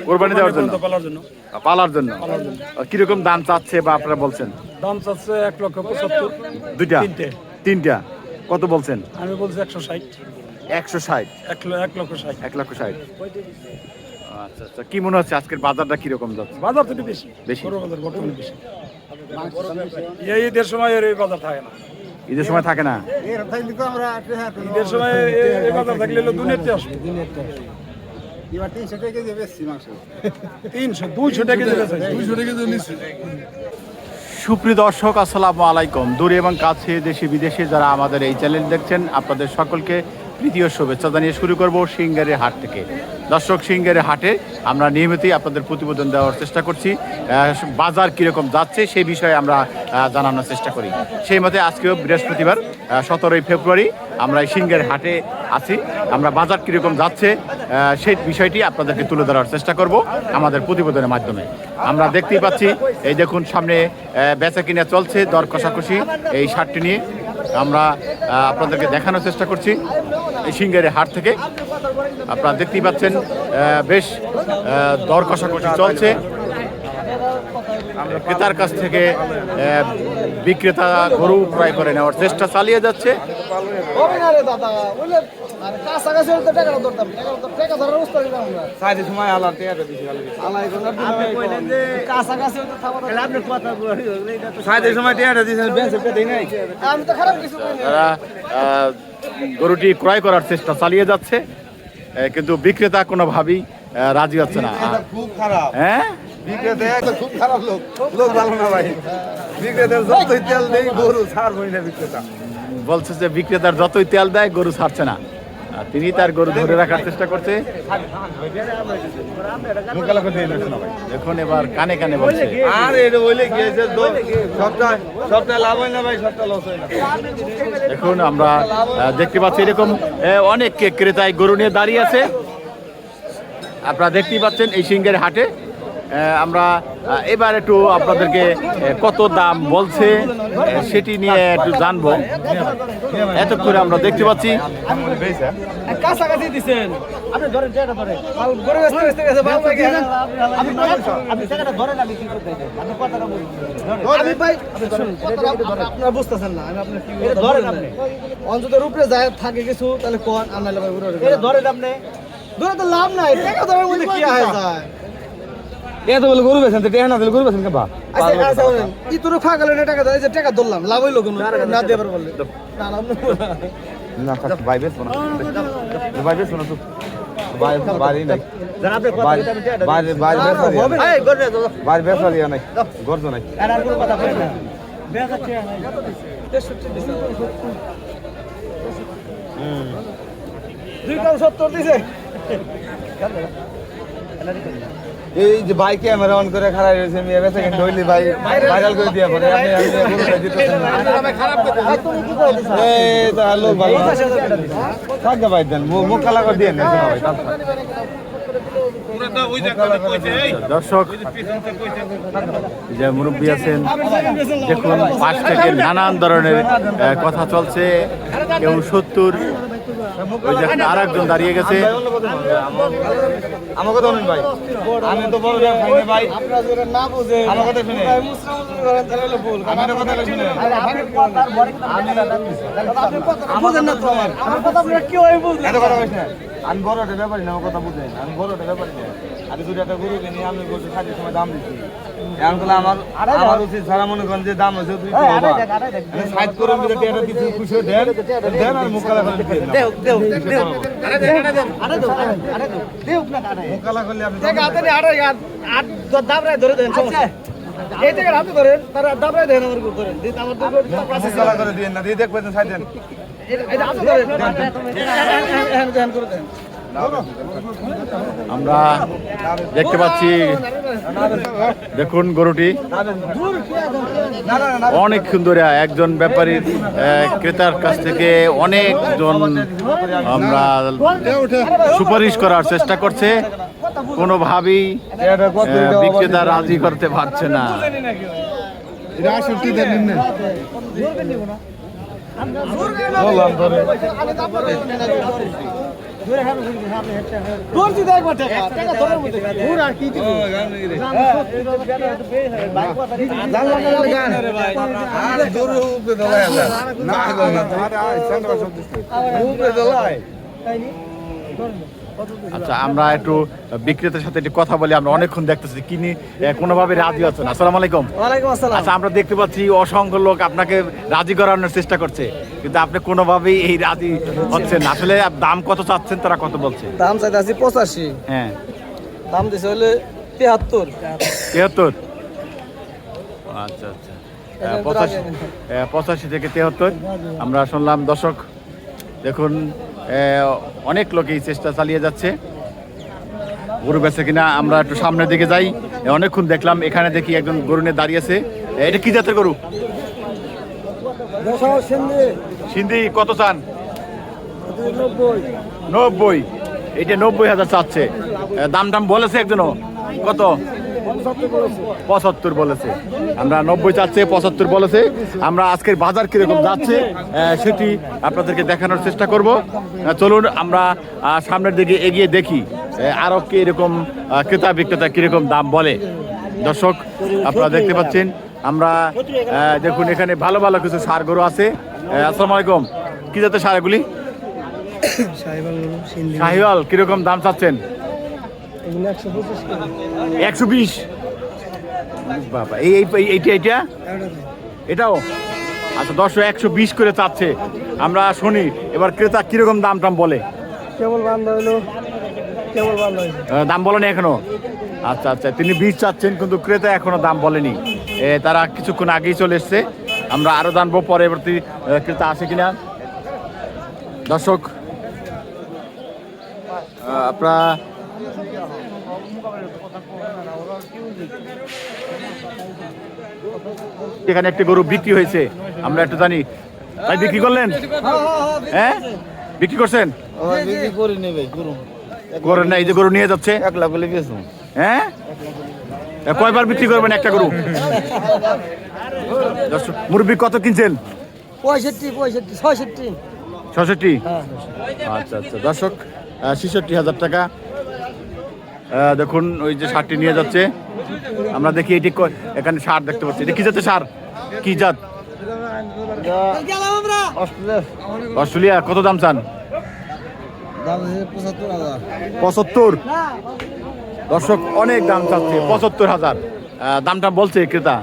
কোরবানি দেওয়ার জন্য পালার জন্য কিরকম দাম চাচ্ছে বা আপনারা বলছেন? দাম চাচ্ছে 1,75,000। দুইটা তিনটা কত বলছেন? আমি বলছি 160। 160 1,60,000। 1,60,000। আচ্ছা আচ্ছা, কি মনে হচ্ছে আজকের বাজারটা কিরকম যাচ্ছে? বাজার তো বেশি বেশি বাজার বর্তমানে বেশি। এই ঈদের সময় এই বাজার থাকে না। ঈদের সময় থাকে না? ঈদের সময় এই বাজার থাকলে দুনিয়াতে আসবে। এবার 300 টাকা দিয়ে বেশি মাংস। 200 টাকা দিয়ে বেচা। 200 টাকা দিয়ে নিচ্ছে। সুপ্রিয় দর্শক, আসসালামু আলাইকুম। দূরে এবং কাছে, দেশে বিদেশে যারা আমাদের এই চ্যানেল দেখছেন, আপনাদের সকলকে প্রীতি ও শুভেচ্ছা জানিয়ে শুরু করব সিংগারের হাট থেকে। দর্শক, সিংগারের হাটে আমরা নিয়মিতই আপনাদের প্রতিবেদন দেওয়ার চেষ্টা করছি। বাজার কীরকম যাচ্ছে সেই বিষয়ে আমরা জানানোর চেষ্টা করি। সেই মতে আজকেও বৃহস্পতিবার 17 ফেব্রুয়ারি আমরা এই সিংগারের হাটে আছি। আমরা বাজার কীরকম যাচ্ছে সেই বিষয়টি আপনাদেরকে তুলে ধরার চেষ্টা করব আমাদের প্রতিবেদনের মাধ্যমে। আমরা দেখতেই পাচ্ছি, এই দেখুন সামনে বেচা কিনা চলছে, দর কষাকষি এই শার্টটি নিয়ে আমরা আপনাদেরকে দেখানোর চেষ্টা করছি এই সিংগারের হাট থেকে। আপনারা দেখতেই পাচ্ছেন বেশ দর কষাকষি চলছে। ক্রেতার কাছ থেকে বিক্রেতা গরু ক্রয় করে নেওয়ার চেষ্টা চালিয়ে যাচ্ছে। গরুটি ক্রয় করার চেষ্টা চালিয়ে যাচ্ছে, কিন্তু বিক্রেতা কোনোভাবেই রাজি হচ্ছে না। খুব খারাপ। হ্যাঁ, বিক্রেতা খুব খারাপ লোক ভালো না ভাই। বিক্রেতার যতই তেল দেই গরু ছাড়বই না বিক্রেতা। বলছে যে বিক্রেতার যতই তেল দেয় গরু ছাড়ছে না। তিনি তার গরু ধরে রাখার চেষ্টা করছে। দেখুন এবার কানে কানে বলছে, আর এটা বলে গিয়েছে সবটা লাভ হয় না ভাই, সবটা লস হয় না। দেখুন আমরা দেখতে পাচ্ছি এরকম অনেক ক্রেতাই গরু নিয়ে দাঁড়িয়ে আছে। আপনারা দেখতেই পাচ্ছেন এই সিংহের হাটে। আমরা এবার একটু আপনাদেরকে কত দাম বলছে সেটি নিয়ে একটু জানবো। এতক্ষণ আমরা দেখতে পাচ্ছি বুঝতেছেন না অন্তত রূপে যায় থাকে কিছু, তাহলে কোন ধরেন আপনি ধরে তো লাভ নাই, টাকা ধরার মধ্যে কি হয় যায়। এত বলে গরু বেছেন তো টাকা না দিলে গরু বেছেন কেবা? আচ্ছা ই তোর ফাগালে টাকা দেয়, যে টাকা ধরলাম লাভ হইলো কোনো না দেবার বললে না থাক ভাই বেছ না ভাই বেছ না তো ভাই বাড়ি নাই বাইরে বাইরে বেছ না এই গরু বাইরে বেছ না নাই গরু নাই আর কোনো কথা বলেন না বেচ আছে নাই 63 দিছে 270 দিছে। এই যে ভাই ক্যামেরা অন করে খারাপ হয়েছে, আমি এবার সেকেন্ড হইলি ভাই ভাইরাল করে দিয়া পরে আপনি খারাপ করতে এই তো হ্যালো ভাই থাক ভাই দেন মুখ কালা করে দিয়ে না ভাই। দর্শক, যে মুরব্বী আছেন দেখুন পাশ থেকে নানান ধরনের কথা চলছে। কেউ 70, ওই দেখুন আর একজন দাঁড়িয়ে গেছে। আমার কথা শুনুন ভাই, আমি তো বড় খাই না ভাই, আপনারা যারা না বুঝে আমার কথা শুনে আমার কথা শুনে বুঝেন না তো আমার কথা আপনারা কি হয় বুঝলেন? এত কথা কইছ না। আমি বড় একটা ব্যাপারই না, আমার কথা বুঝেন। আমি বড় একটা ব্যাপারই না। আমি দুটো একটা গরু কিনি, আমি গরু খাদ্যের সময় দাম দিচ্ছি। এখন তাহলে আমার উচিত সারা মনে করেন যে দাম হয়েছে তুই সাইড করে এটা কিছু খুশি দেন দেন আর মুখ কালা করে দেন। মুখ কালা করলে আপনি দাবরায় ধরে দেন সমস্যা এই থেকে হাতে ধরেন, তারা দাবরায় দেন আমার ধরেন আমার মুখ কালা করে দিন না, দিয়ে দেখবেন সাইড দেন। আমরা দেখতে পাচ্ছি দেখুন গরুটি অনেক সুন্দর। একজন ব্যাপারীর ক্রেতার কাছ থেকে অনেকজন আমরা সুপারিশ করার চেষ্টা করছে, কোনোভাবেই বিক্রেতা রাজি করতে পারছে না। ধরছি তো একবার টাকা টাকা ধরার মধ্যে ঘুর আর কি দিব আচ্ছা আমরা একটু বিক্রেতার সাথে একটু কথা বলি। আমরা অনেকক্ষণ দেখতেছি কিনি কোনোভাবে রাজি হচ্ছে না। আসসালামু আলাইকুম। ওয়ালাইকুম আসসালাম। আচ্ছা আমরা দেখতে পাচ্ছি অসংখ্য লোক আপনাকে রাজি করানোর চেষ্টা করছে, কিন্তু আপনি কোনোভাবেই এই রাজি হচ্ছেন না। আসলে দাম কত চাচ্ছেন, তারা কত বলছে? দাম চাইতেছি 85। হ্যাঁ, দাম দিছে হলে 73। 73। আচ্ছা আচ্ছা, 85 থেকে 73 আমরা শুনলাম। দর্শক দেখুন, অনেক লোকই চেষ্টা চালিয়ে যাচ্ছে গরু বেচে কিনা। আমরা একটু সামনের দিকে যাই। অনেকক্ষণ দেখলাম, এখানে দেখি একজন গরু নিয়ে দাঁড়িয়েছে। এটা কি জাতের গরু? সিন্ধি। কত চান? 90। এটা 90,000 চাচ্ছে। দাম বলেছে একজনও কত? 75 বলেছে। আমরা 90 চাচ্ছে, 75 বলেছে। আমরা আজকের বাজার কিরকম যাচ্ছে সেটি আপনাদেরকে দেখানোর চেষ্টা করব। চলুন আমরা সামনের দিকে এগিয়ে দেখি আরো কি এরকম ক্রেতা বিক্রেতা কিরকম দাম বলে। দর্শক আপনারা দেখতে পাচ্ছেন, আমরা দেখুন এখানে ভালো ভালো কিছু ষাঁড় গরু আছে। আসসালামু আলাইকুম। কি জাতের ষাঁড় এগুলি? শাহিওয়াল। কিরকম দাম চাচ্ছেন? 120। বাবা, এইটা এটাও আচ্ছা 120 করে চাচ্ছে। আমরা শুনি এবার ক্রেতা কিরকম দাম বলে। দাম বলেনি এখনো? আচ্ছা আচ্ছা, তিনি 20 চাচ্ছেন, কিন্তু ক্রেতা এখনো দাম বলেনি। তারা কিছুক্ষণ আগেই চলে এসছে। আমরা আরো জানবো পরবর্তী ক্রেতা আসে কিনা। দর্শক আপনারা এখানে একটি গরু বিক্রি হয়েছে, আমরা একটু জানি। ভাই বিক্রি করলেন? হ্যাঁ, বিক্রি করছেন? করেন না? এই যে গরু নিয়ে যাচ্ছে। 1 লাখ বলে গেছো। হ্যাঁ, কয়বার বিক্রি করবেন একটা গরু? মুরব্বি কত কিনছেন? 65, 66। আচ্ছা আচ্ছা, দর্শক 66,000 টাকা। দেখুন ওই যে ষাঁড়টি নিয়ে যাচ্ছে। আমরা দেখি এটি এখানে ষাঁড় দেখতে পাচ্ছি। এটা কি জাতের ষাঁড়? কি জাত? অস্ট্রেলিয়া। কত দাম চান? 75। দর্শক অনেক দাম চাচ্ছে, 75,000 দামটা বলছে ক্রেতা।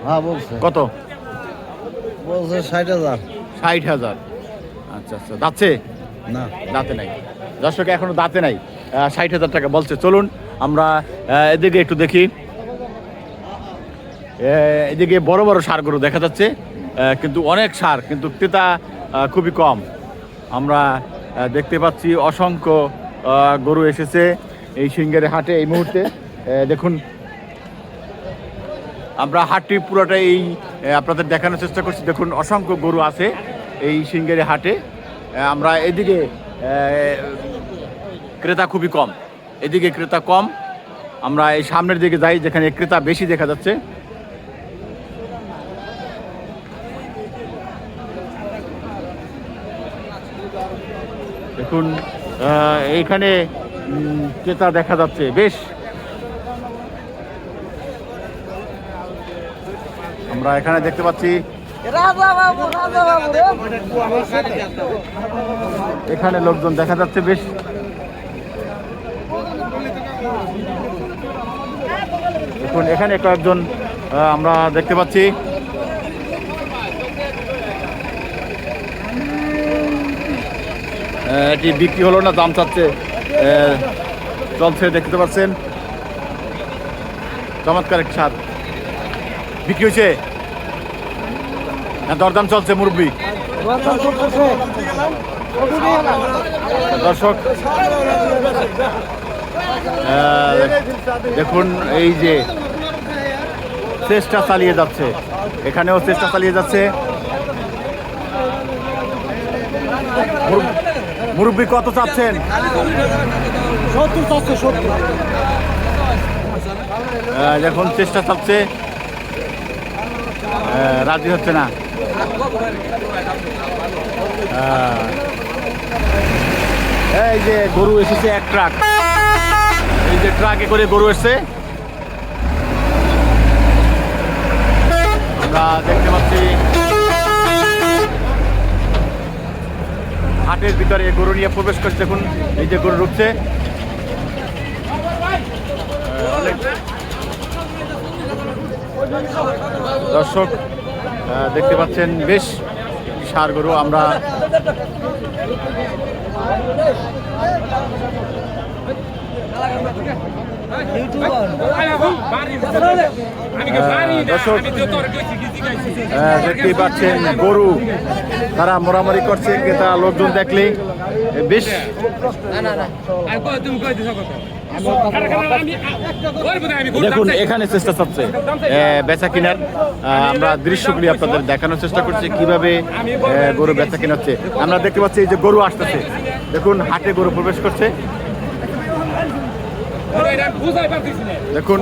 হ্যাঁ বলছে। কত বলছে? 60,000। 60,000। আচ্ছা আচ্ছা, দাঁতছে না, দাঁতে নাই। দর্শক এখনো দাঁতে নাই, 60,000 টাকা বলছে। চলুন আমরা এদিকে একটু দেখি। এদিকে বড় বড় ষাঁড় গরু দেখা যাচ্ছে, কিন্তু অনেক ষাঁড়, কিন্তু ক্রেতা খুবই কম। আমরা দেখতে পাচ্ছি অসংখ্য গরু এসেছে এই সিংহের হাটে এই মুহূর্তে। দেখুন আমরা হাটটি পুরোটাই আপনাদের দেখানোর চেষ্টা করছি। দেখুন অসংখ্য গরু আছে এই সিংহের হাটে। আমরা এদিকে ক্রেতা খুবই কম, এদিকে ক্রেতা কম। আমরা এই সামনের দিকে যাই যেখানে ক্রেতা বেশি দেখা যাচ্ছে। দেখুন এইখানে ক্রেতা দেখা যাচ্ছে বেশ। আমরা এখানে দেখতে পাচ্ছি এখানে লোকজন দেখা যাচ্ছে বেশ। দেখুন এখানে কয়েকজন আমরা দেখতে পাচ্ছি। এটি বিক্রি হলো না, দাম চাচ্ছে, চলছে দেখতে পাচ্ছেন। চমৎকার একটি স্বাদ। বিক্রি হয়েছে না? দরদাম চলছে মুরব্বি। দর্শক দেখুন এই যে চেষ্টা চালিয়ে যাচ্ছে, এখানেও চেষ্টা চালিয়ে যাচ্ছে। মুরব্বি কত চাচ্ছেন? 70। এখন চেষ্টা চাচ্ছে, রাজি হচ্ছে না। এই যে গরু এসেছে এক ট্রাক, এই যে ট্রাকে করে গরু এসছে, আমরা দেখতে পাচ্ছি হাটের ভিতরে গরু নিয়ে প্রবেশ করছে। দেখুন এই যে গরু ঢুকছে, অনেক দর্শক দেখতে পাচ্ছেন বেশ ষাঁড় গরু। আমরা দর্শক দেখতেই পাচ্ছেন গরু তারা মোড়ামুড়ি করছে, ক্রেতা লোকজন দেখলে বেশ দেখুন এখানে চেষ্টা চলছে বেচা কেনার। আমরা দৃশ্যগুলি আপনাদের দেখানোর চেষ্টা করছি কিভাবে গরু বেচা কেনা হচ্ছে। আমরা দেখতে পাচ্ছি এই যে গরু আসতেছে, দেখুন হাটে গরু প্রবেশ করছে। দেখুন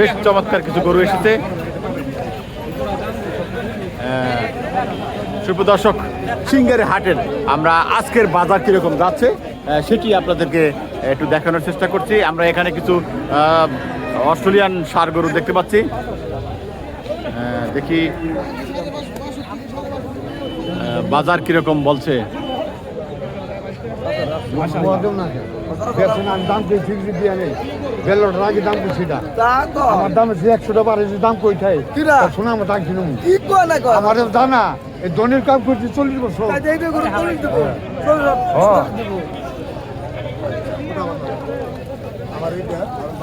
বেশ চমৎকার কিছু গরু এসেছে। সুপ্রদর্শক, সিঙ্গারে হাটের আমরা আজকের বাজার কিরকম যাচ্ছে সেটি আপনাদেরকে একটু দেখানোর চেষ্টা করছি। আমরা এখানে কিছু অস্ট্রেলিয়ান ষাঁড় গরু দেখতে পাচ্ছি। দেখি বাজার কিরকম বলছে। দাম কি ঠিক দিয়ে নেই, বেলোর রাগে দাম কি সেটা আমার দাম 100 টাকা দাম কই থাকে শোনা আমার দাম কিনুম আমার জানা এই ধনির কাম করছি 40 বছর।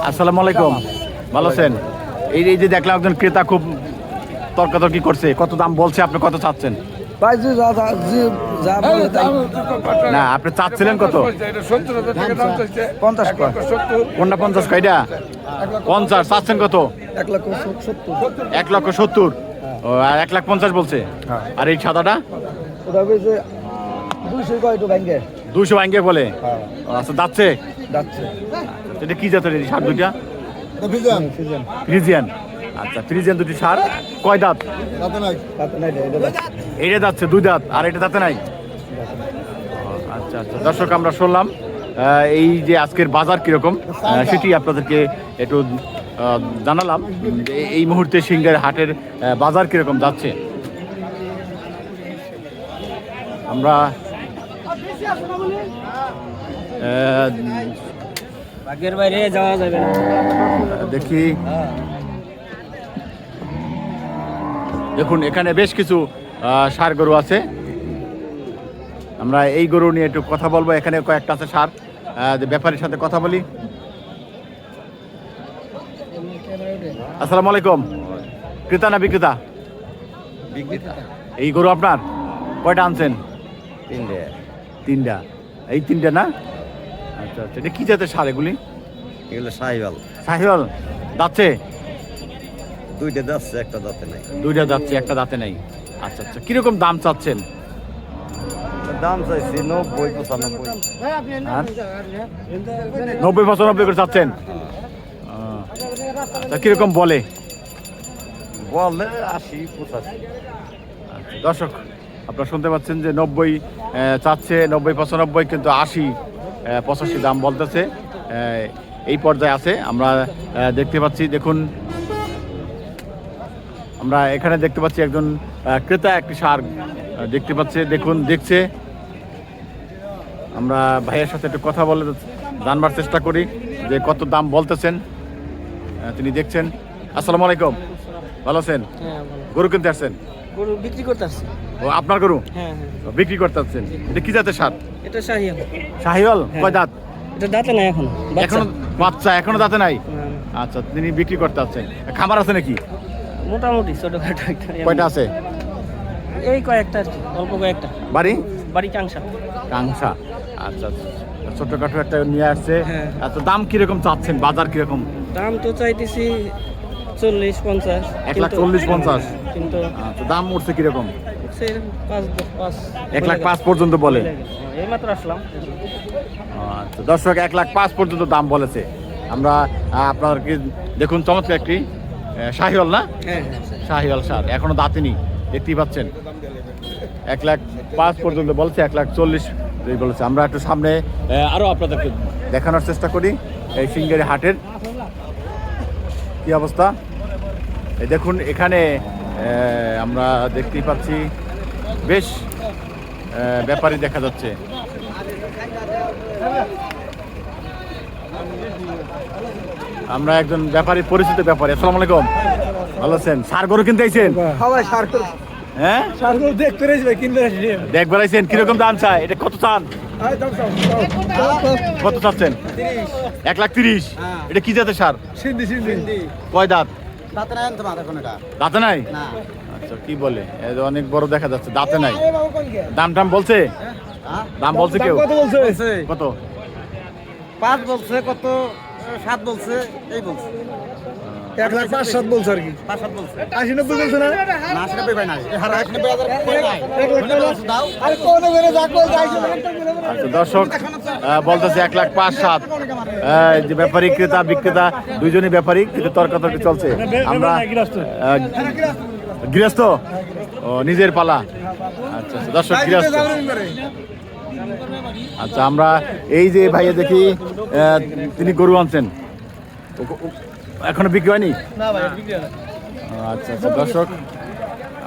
আসসালামু আলাইকুম, ভালো আছেন? এই যে দেখলাম একজন ক্রেতা খুব তর্কাতর্কি করছে, কত দাম বলছে, আপনি কত চাচ্ছেন? না আপনি চাচ্ছিলেন কত? 50 কোনটা 50 কয়টা? 50 চাচ্ছেন কত? 1,70,000। ও আর 1,50,000 বলছে। আর এই সাদাটা 200 ভাঙ্গে বলে। আচ্ছা যাচ্ছে, এটা কি জাতের এই ষাঁড় দুইটা? ফ্রিজিয়ান। আচ্ছা ফ্রিজিয়ান দুটি ষাঁড়, কয় দাঁত? এটা যাচ্ছে 2 দাঁত, আর এটা দাঁতে নাই। আচ্ছা আচ্ছা দর্শক, আমরা শুনলাম এই যে আজকের বাজার কিরকম সেটি আপনাদেরকে একটু জানালাম। এই মুহূর্তে সিঙ্গার হাটের বাজার কিরকম যাচ্ছে আমরা বাগের বাইরে যাওয়া যাবে না। দেখি। দেখুন এখানে বেশ কিছু ষাঁড় গরু আছে, আমরা এই গরু নিয়ে একটু কথা বলবো। এখানে কয়েকটা আছে ষাঁড়, ব্যাপারীর সাথে কথা বলি। আসসালামু আলাইকুম, ক্রেতা না বিক্রেতা? এই গরু আপনার কয়টা আনছেন? 3টা। এই 3টা না? আচ্ছা আচ্ছা, এটা কি জাতের ষাঁড় এগুলি? এগুলো সাহিওয়াল। সাহিওয়াল যাচ্ছে? 2টা যাচ্ছে, একটা দাঁতে নাই। 2টা যাচ্ছে, একটা দাঁতে নাই। আচ্ছা আচ্ছা, কিরকম দাম চাচ্ছেন? দাম চাইছি 90-95। আর 90-95 করে চাচ্ছেন? আচ্ছা, কিরকম বলে? বলে 80-85। আচ্ছা, দর্শক আপনারা শুনতে পাচ্ছেন যে 90 চাচ্ছে, 90-95, কিন্তু 80-85 দাম বলতেছে। এই পর্যায়ে আছে আমরা দেখতে পাচ্ছি। দেখুন আমরা এখানে দেখতে পাচ্ছি একজন ক্রেতা একটি ষাঁড় দেখতে পাচ্ছে। দেখুন দেখছে, আমরা ভাইয়ের সাথে একটু কথা বলে জানবার চেষ্টা করি যে কত দাম বলতেছেন। তিনি দেখছেন। আসসালামু আলাইকুম, ভালো আছেন? গরু কিনতে আসছেন? গরু বিক্রি করতে আসছি। ও আপনার গরু? হ্যাঁ হ্যাঁ, বিক্রি করতে আসছেন। এটা কি জাতের ষাঁড়? এটা শাহিয়াল। শাহিওয়াল? কয় দাঁত? এটা দাঁতে নাই এখন, এখনো বাচ্চা, এখনো দাঁতে নাই। আচ্ছা, তিনি বিক্রি করতে আসছেন। খামার আছে নাকি? মোটামুটি ছোটখাটো একটা। কয়টা আছে? এই কয়েকটা আর কি, অল্প কয়েকটা। বাড়ি? বাড়ি কাংসা। কাংসা। আচ্ছা আচ্ছা, ছোটখাটো একটা নিয়ে আসছে। হ্যাঁ। আচ্ছা, দাম কিরকম চাচ্ছেন? বাজার কিরকম? দাম তো চাইতেছি 40-50। 1,40,50। কিন্তু আচ্ছা, দাম উঠছে কিরকম? সে 5 1,05,000 পর্যন্ত বলে। এই মাত্র আসলাম। আচ্ছা দর্শক, 1,05,000 পর্যন্ত দাম বলেছে। আমরা আপনাদেরকে দেখুন, চমৎকার একটি শাহিওয়াল না? হ্যাঁ শাহিওয়াল ষাঁড়, এখনো দাঁতেনি, দেখতেই পাচ্ছেন। 1,05,000 পর্যন্ত বলছে, 1,40,000 এই বলেছে। আমরা একটু সামনে আরো আপনাদেরকে দেখানোর চেষ্টা করি এই সিঙ্গারি হাটের কি অবস্থা। এই দেখুন এখানে আমরা দেখতেই পাচ্ছি বেশ ব্যাপারী দেখা যাচ্ছে। আমরা একজন ব্যাপারী, পরিচিত ব্যাপারী। আসসালামু আলাইকুম, ভালো আছেন? ষাঁড় গরু কিনতে আইছেন? হ্যাঁ, দেখবার আইছেন। কিরকম দাম চাই? এটা কত চান? কত চাচ্ছেন? 1,30,000। এটা কি জাতের সার? কয় দাঁত? দাঁতে নাই? আচ্ছা, কি বলে, অনেক বড় দেখা যাচ্ছে, দাঁতে নাই। দাম টাম বলছে? দাম বলছে কেউ? কত? 5 বলছে, কত 7 বলছে, এই বলছে 1,05,7 বলছে আর কি। 5-7 বলছে। 80-90 বলছে না? না, 80-90 ভাই নাই। 80-90,000 কই নাই। দাও আরে কোন করে যা কই যাইছে। আচ্ছা দর্শক বলতেছে 1,05,7। যে ব্যাপারী ক্রেতা বিক্রেতা দুইজনই ব্যাপারী, কিন্তু তর্কাতর্কি চলছে। আমরা গৃহস্থ, ও নিজের পালা। আচ্ছা দর্শক গৃহস্থ। আচ্ছা, আমরা এই যে ভাইয়া দেখি তিনি গরু আনছেন, এখনো বিক্রি হয়নি? আচ্ছা আচ্ছা দর্শক,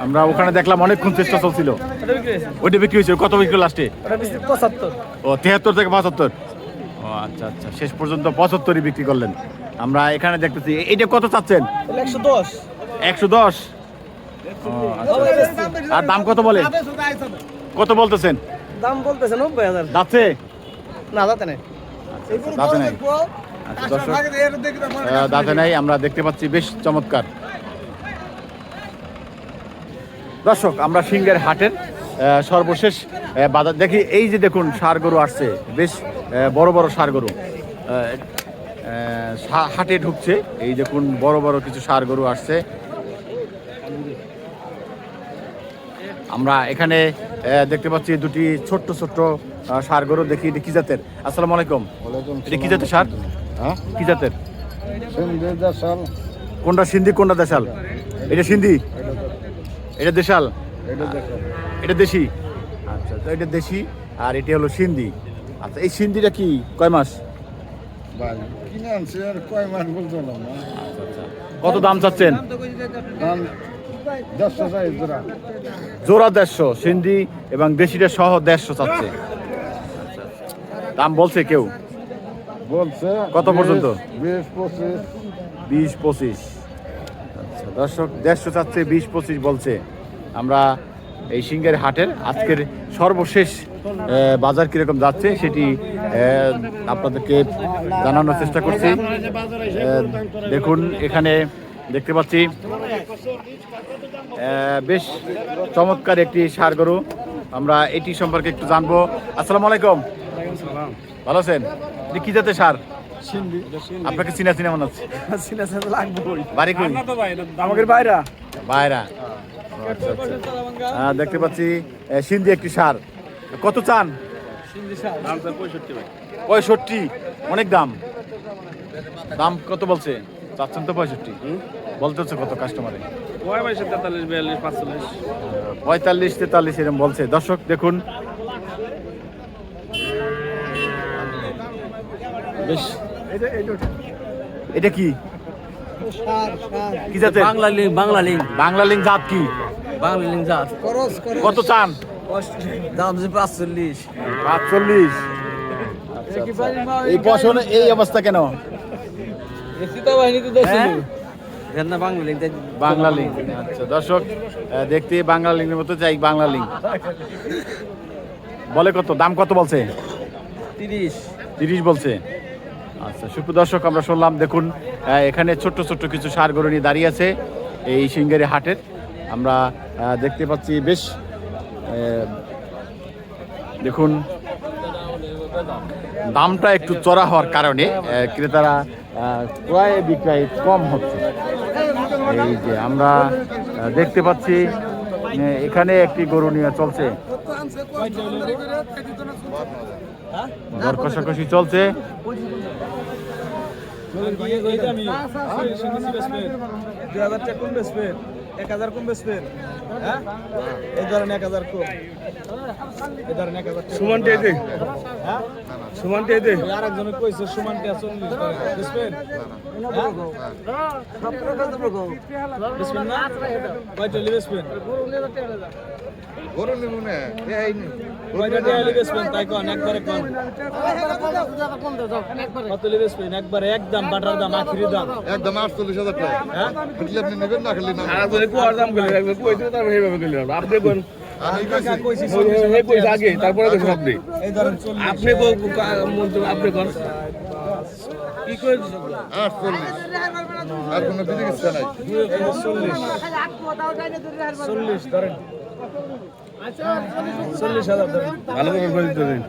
আমরা ওখানে দেখলাম অনেকক্ষণ চেষ্টা চলছিল, ওইটা বিক্রি হয়েছে। কত বিক্রি লাস্টে? 75। ও 73 থেকে 75। ও আচ্ছা আচ্ছা, শেষ পর্যন্ত 75ই বিক্রি করলেন। আমরা এখানে দেখতেছি এইটা কত চাচ্ছেন? 110। 110। ও আচ্ছা। আর দাম কত বলে? কত বলতেছেন? দাম বলতেছে 90,000। যাচ্ছে না, দাঁতে নাই। দাঁতে নাই। আচ্ছা দর্শক, দাঁতে নাই। আমরা দেখতে পাচ্ছি বেশ চমৎকার। দর্শক, আমরা সিংহের হাটের সর্বশেষ বাজার দেখি। এই যে দেখুন ষাঁড় গরু আসছে, বেশ বড় বড় ষাঁড় গরু হাটে ঢুকছে। এই দেখুন বড় বড় কিছু ষাঁড় গরু আসছে। আমরা এখানে দেখতে পাচ্ছি দুটি ছোট্ট ছোট্ট ষাঁড় গরু। দেখি এটা কি জাতের? আসসালামু আলাইকুম। এটা কি জাতের ষাঁড়? হ্যাঁ, কি জাতের? সিন্ধি দেশাল। কোনটা সিন্ধি কোনটা দেশাল? এটা সিন্ধি, এটা দেশাল, এটা দেশি। আচ্ছা, তো এটা দেশি আর এটা হলো সিন্ধি। আচ্ছা, এই সিন্ধিটা কি কয় মাস? ভাই কিনে আনছি, আর কয় মাস বলতো না। আচ্ছা আচ্ছা, কত দাম চাচ্ছেন? দাম 100 চাই জোড়া। জোড়া 150, সিন্ধি এবং দেশিটা সহ 150 চাচ্ছে। আচ্ছা, দাম বলছে কেউ? বলছে কত পর্যন্ত? 20-25। 20-25। আচ্ছা দর্শক, 150 চাচ্ছে, 20-25 বলছে। আমরা এই সিংহের হাটের আজকের সর্বশেষ বাজার কিরকম যাচ্ছে সেটি আপনাদেরকে জানানোর চেষ্টা করছি। দেখুন এখানে দেখতে পাচ্ছি বেশ চমৎকার একটি ষাঁড় গরু। আমরা এটি সম্পর্কে একটু জানবো। আসসালামু আলাইকুম, ভালো আছেন? এটি কি জাতের ষাঁড়? আপনাকে চিনা চিনা মনে হচ্ছে। বাড়ি কই? আমাদের বাইরা। বাইরা। আচ্ছা আচ্ছা, দেখতে পাচ্ছি সিন্ধি একটি ষাঁড়। কত চান? 65। অনেক দাম। দাম কত বলছে? চাচ্ছেন তো 65, বলতে হচ্ছে কত কাস্টমারে? 45-43 এরকম বলছে। দর্শক দেখুন বেশ, এটা কি কি জাতের? বাংলা লিং জাত কি? কত চান? দাম 45। 45। এই পশনে এই অবস্থা কেন? বাংলা লিং। আচ্ছা দর্শক, দেখতে বাংলা লিঙ্গের মতো চাই। বাংলা লিং বলে কত? দাম কত বলছে? 30 বলছে। আচ্ছা সুপ্রিয় দর্শক, আমরা শুনলাম। দেখুন এখানে ছোট্ট ছোট্ট কিছু ষাঁড় গরু নিয়ে দাঁড়িয়ে আছে এই সিংহের হাটের। আমরা দেখতে পাচ্ছি বেশ, দেখুন দামটা একটু চড়া হওয়ার কারণে ক্রেতারা ক্রয় বিক্রয় কম হচ্ছে। এই যে আমরা দেখতে পাচ্ছি এখানে একটি গরু নিয়ে চলছে, দর কষাকষি চলছে। 1000 কম বেচবেন হ্যাঁ এই ধরেন 1000 কম এই ধরেন 1000 সুমন দিয়ে দে হ্যাঁ সুমন দিয়ে দে আরেকজনে কইছে সুমান কে 40 বেচবেন বেচবেন না কয়টা বেচবেন গরু নিব না এই নি কয়টা বেচবেন তাই কোন একবারে কোন কত বেচবেন একবারে একদম বাটার দাম আখিরি দাম একদম 48000 টাকা হ্যাঁ খালি আপনি নেবেন না খালি না আর যদি কোয়ার দাম করে রাখবে কইতে তার এইভাবে কইলে আপনি কোন আমি কইছি হে কইছে আগে তারপরে দেখুন আপনি এই ধরেন 40 আপনি আপনি কোন কি কইছেন 48 আর কোনো দিকে ইচ্ছা নাই 40 ধরেন 40,000 ধরেন ভালো করে বলে দিতেন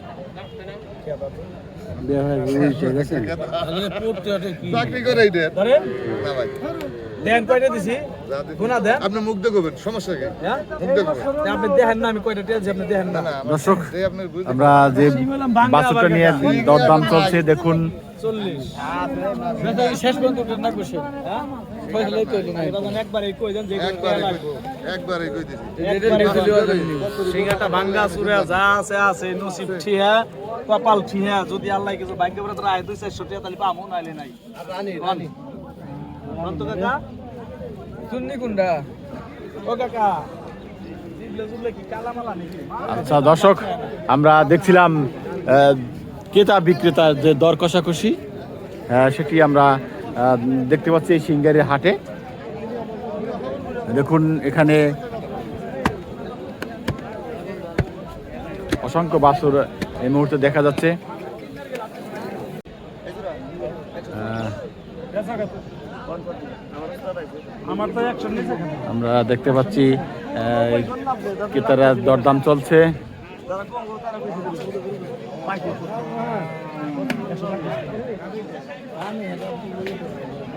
চাকরি করে এই দেন ধরেন না ভাই দেন কয়টা দিছি যা দিছি। গুনা দেন আপনি মুখ দেখবেন সমস্যা কি হ্যাঁ মুখ দেখবেন তা আপনি দেখেন না আমি কয়টা টেলছি আপনি দেখেন না না দর্শক যে আপনি বুঝতে আমরা যে বাছুরটা নিয়ে দরদাম চলছে দেখুন 40 শেষ পর্যন্ত উঠে না বসে হ্যাঁ পয়সা কইলি না এটা একবারে কই দেন যে একবারে কই দিছি সিঙ্গাটা ভাঙ্গা চুরা যা আছে নসিব ঠিয়া কপাল ঠিয়া যদি আল্লাহ কিছু ভাগ্য করে তোরা 200-400 টাকা তাহলে পামু নাইলে নাই রানী অন্ত কাকা শুননি কোনটা ও কাকা জিবলে জুবলে কি কালা মালা নাকি আচ্ছা দর্শক আমরা দেখছিলাম ক্রেতা বিক্রেতার যে দর কষাকষি সেটি আমরা দেখতে পাচ্ছি এই সিঙ্গারের হাটে। দেখুন এখানে অসংখ্য বাছুর এই মুহূর্তে দেখা যাচ্ছে। আমার তো 100 নিচে আমরা দেখতে পাচ্ছি ক্রেতারা দরদাম চলছে।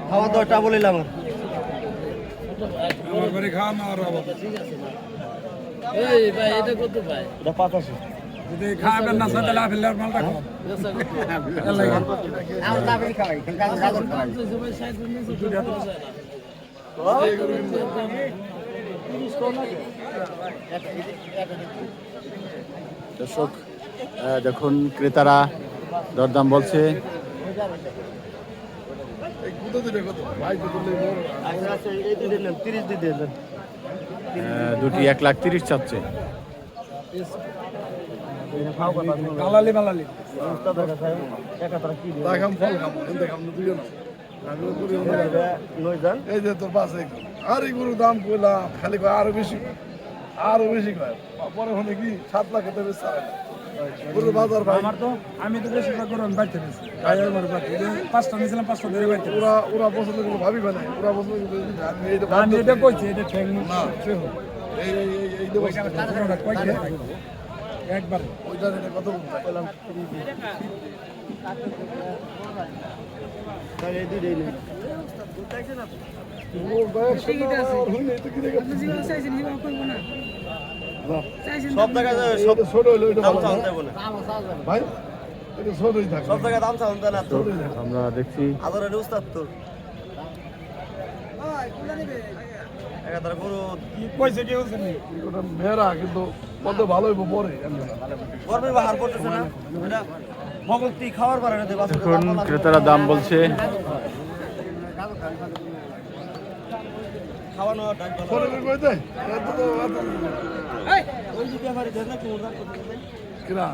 খাওয়া দাওয়াটা বলিলাম আমার বাড়ি খাওয়া না আর এই ভাই এটা কত ভাই এটা 85 যদি খাবেন না সাথে আফেলের মালটা খাও আমার দাবি খাওয়াই কাজ গাজর খাওয়াই সবাই 60 নিচে দর্শক দেখুন ক্রেতারা দরদাম বলছে। দুটি 1,30,000 চাচ্ছে। কালালি মালালি এই যে তোর পাশে আর এই গরুর দাম কইলাম খালি কয় আরো বেশি কয় পরে হলে কি 7 লাখ এত বেশি গরুর বাজার ভাই আমার তো আমি তো বেশি করে বাইতে দিছি গায়ের মর বাইতে 5টা নিছিলাম 5টা ধরে বাইতে ওরা পছন্দ করে ভাবি না ওরা পছন্দ করে আমি এইটা আমি এটা কইছি এটা ঠ্যাং না এই দেবো কয়টা একবার ওইটা কত বললাম তাহলে এই দুইটাই নেই সব জায়গায় সব ছোট হইলো এটা ভালো ভাই এটা ছোটই থাকে সব জায়গায় দাম চাওয়া না তো আমরা দেখছি আদরের উস্তাদ তো একাধারে গরু কইছে কি হচ্ছে নি ওটা মেয়েরা কিন্তু কত ভালো হইব পরে গরমের বাহার পড়তেছে না এটা ভগবতী খাওয়ার পারে না দেখুন ক্রেতারা দাম বলছে। খাওয়ানো ডাক পরে কই দেয় এত তো ওই যে ব্যাপারে দেন না কি ওরা করতে কিরা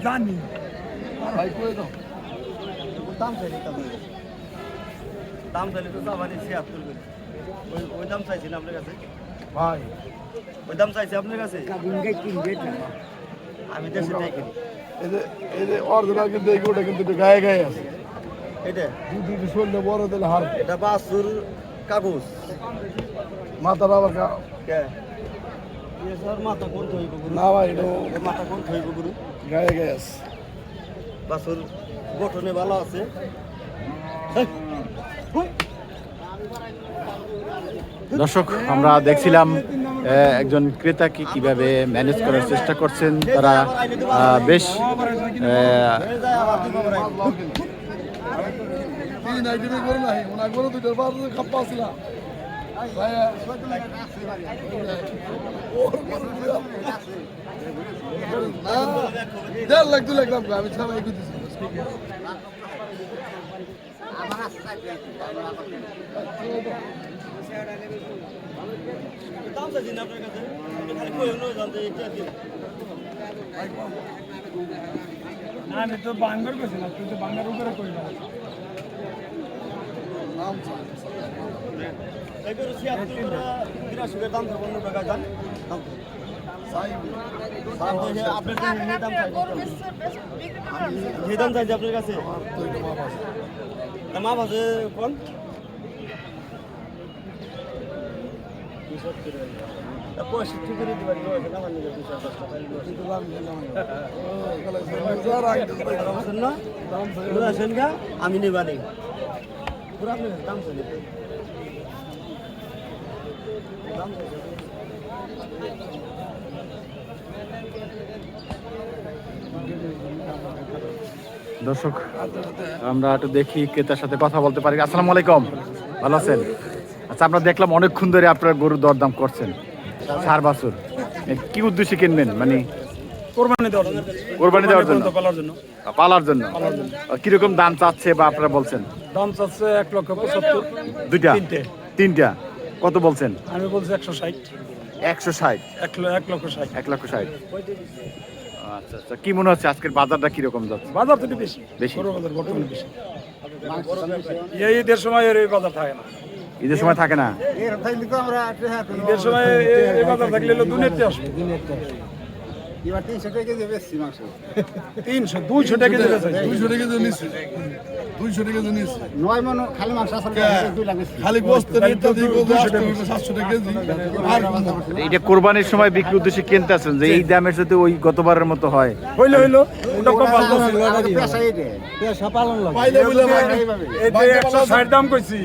জানি দাম চাইলে তো আমার 76 করে ওই দাম চাইছি না আপনার কাছে ভাই ওই দাম চাইছি আপনার কাছে আমি দেশে তাই কিনি এই যে অরিজিনাল কিন্তু এই গোটা কিন্তু একটু গায়ে গায়ে আছে এটা দুটো শরীরে বড় দিলে হার এটা বাসুর কাগজ মাথার আবার কে ये सर माता कोण थोई गुरु না ভাই এটা ये माता कोण थोई गुरु গায়ে গায়ে আছে বাসুর গঠনে ভালো আছে দর্শক আমরা দেখছিলাম একজন ক্রেতাকে কিভাবে ম্যানেজ করার চেষ্টা করছেন তারা বেশ দাম চাইছি না আপনার কাছে খালি কই হলো জানতে এটা কি না আমি তো বাঙ্গার কইছি না তুই তো বাঙ্গার উপরে কই না এগুলো 76 করে 83 এর দাম তো 15 টাকা দাম দাম আপনার দাম এই দাম চাইছি আপনার কাছে মা বাজে কোন পঁয়ষট্টি করে দিবেন না আমি নেবা নেই পুরো আপনার দাম চলে দর্শক আমরা একটু দেখি ক্রেতার সাথে কথা বলতে পারি। আসসালামু আলাইকুম, ভালো আছেন? আচ্ছা, আমরা দেখলাম অনেকক্ষণ ধরে আপনারা গরুর দরদাম করছেন 4 বছর, কি উদ্দেশ্যে কিনবেন? মানে কোরবানি দেওয়ার জন্য কোরবানি দেওয়ার জন্য, পালার জন্য পালার জন্য। কিরকম দাম চাচ্ছে বা আপনারা বলছেন? দাম চাচ্ছে 1,75,000 দুইটা তিনটে তিনটা কত বলছেন? আমি বলছি 160 160 1,60,000 1,60,000। আচ্ছা আচ্ছা, কি মনে হচ্ছে আজকের বাজারটা কিরকম যাচ্ছে? বাজার থেকে বেশি বেশি। গরু বাজার বর্তমানে বেশি এই ঈদের সময় এই বাজার থাকে না ঈদের সময় থাকে না? ঈদের সময় এই বাজার থাকলে দুনিয়াতে আসবে 300 200 টাকা কেজি বেচা 200 টাকা দিয়ে নিচ্ছে 200 টাকা দিয়ে নিচ্ছে 9 মণ খালি মাংস আসলে 2 লাখ খালি গোস্ত রেটটা দিব 700 টাকা কেজি আর এটা কোরবানির সময় বিক্রি উদ্দেশ্যে কিনতে আছেন যে এই দামের সাথে ওই গতবারের মতো হয়? হইলো ওটা খুব ভালো পেশা এইটা পেশা পালন লাগে পাইলে বলে এই যে 160 দাম কইছি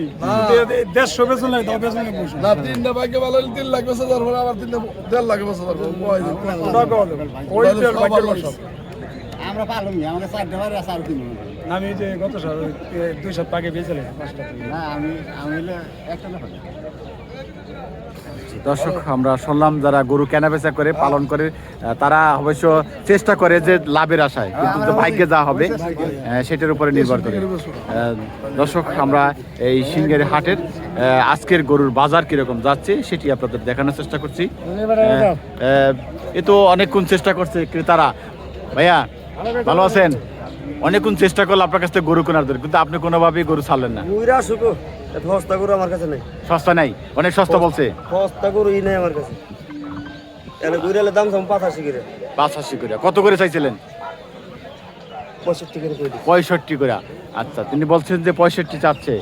150 বেচন লাগে দাও বেচন লাগে না তিনটা ভাগ্য ভালো 3 লাখ বেচা যাবে আবার 1.5 লাখ বেচা যাবে ওটা কল ওই তেল বাকি সব আমরা পালন না আমাদের 4 টাকা আর 4 কিলো আমি যে গত 2 সপ্তাহ আগে বেচলে 5 টাকা না আমি হইলে একটা না হবে দর্শক আমরা শুনলাম যারা গরু কেনাবেচা করে পালন করে তারা অবশ্য চেষ্টা করে যে লাভের আশায়, কিন্তু যে ভাগ্যে যা হবে সেটার উপরে নির্ভর করে। দর্শক আমরা এই সিংহের হাটের আজকের গরুর বাজার কিরকম যাচ্ছে সেটি আপনাদের দেখানোর চেষ্টা করছি। এ তো অনেকক্ষণ চেষ্টা করছে ক্রেতারা। ভাইয়া ভালো আছেন? অনেকক্ষণ চেষ্টা করলো আপনার কাছ থেকে গরু কেনার জন্য, কিন্তু আপনি কোনোভাবেই গরু ছাড়লেন না। মুইরা শুকো এত সস্তা গরু আমার কাছে নাই, সস্তা নাই, অনেক সস্তা বলছে। সস্তা গরুই নাই আমার কাছে। এলে গুইরালে দাম সম 85 করে 85 করে। কত করে চাইছিলেন? 65 করে কই দিই 65 করে। আচ্ছা, তিনি বলছেন যে 65 চাচ্ছে।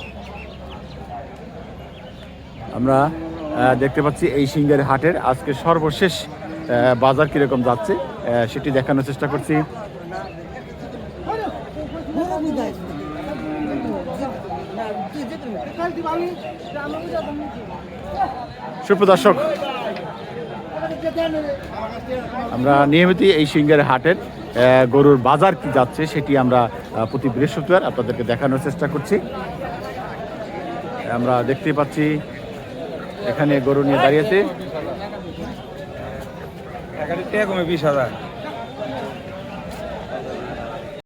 আমরা দেখতে পাচ্ছি এই সিংহের হাটের আজকে সর্বশেষ বাজার কিরকম যাচ্ছে সেটি দেখানোর চেষ্টা করছি। সুপ্রদর্শক আমরা নিয়মিত এই সিংহের হাটের গরুর বাজার কি যাচ্ছে সেটি আমরা প্রতি বৃহস্পতিবার আপনাদেরকে দেখানোর চেষ্টা করছি। আমরা দেখতে পাচ্ছি এখানে গরু নিয়ে দাঁড়িয়েছে। এখানে 20,000